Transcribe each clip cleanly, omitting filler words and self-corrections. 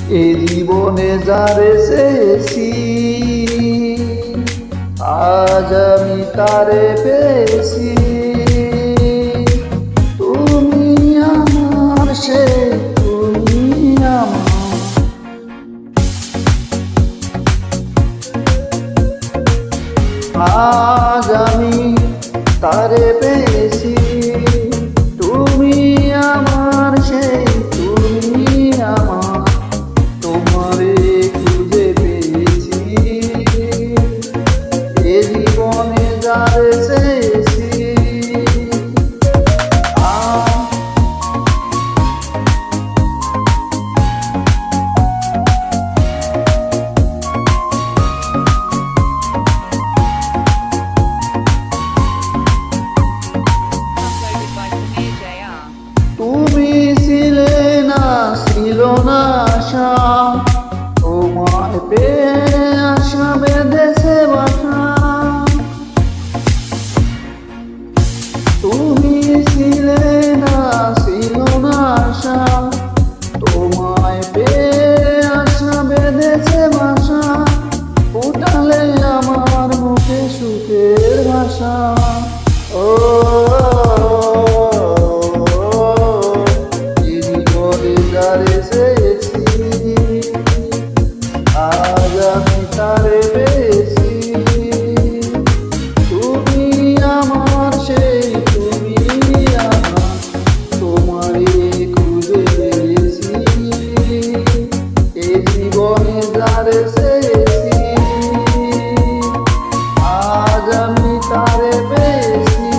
এ জীবনে যারে চেয়েছি, আজ আমি তারে পেয়েছি। তুমি আমার সে, তুমি আমার। আজ আমি তারে পেয়েছি। তুমি আমার সে, তুমি আমার। তোমারে খুঁজে পেয়েছি, এ জীবনে যারে চেয়েছি। তুমি ছিলে না, ছিল না আশা, তোমায় পেয়ে আশা বেঁধেছে বাসা। তুমি ছিলে না, ছিল না আশা, তোমায় পেয়ে আশা বেঁধেছে বাসা। ফুটালে আমার মুখে সুখের ভাষা। ও আজ আমি তারে পেয়েছি। তুমি আমার সেই, তুমি আমার। তোমারে খুঁজে পেয়েছি, এ জীবনে যারে চেয়েছি। আজ আমি তারে পেয়েছি।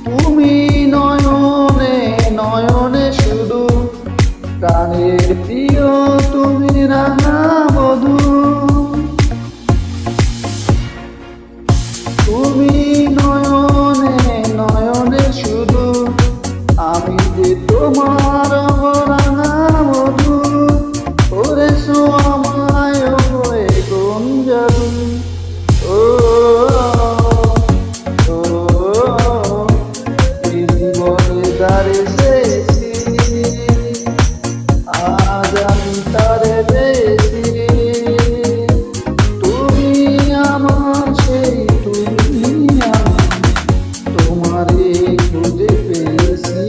তুমি নয়নে নয়নে শুধু, প্রাণের প্রিয় তুমি রাঙা বধূ। তুমি নয়নে নয়নে শুধু, আমি যে তোমার রাঙা বধূ। করেছো আমায় হয়ে কোন জাদু। ও যারে চেয়েছি, আজ আমি তারে পেয়েছি। তুমি আমার সেই, তুমি আমার। তোমারে খুঁজে পেয়েছি,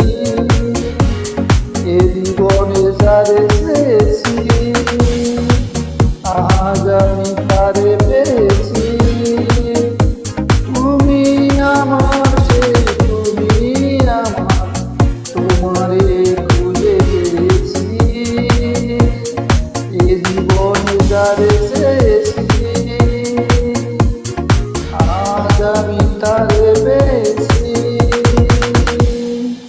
এ জীবনে যারে চেয়েছি। আজ আমি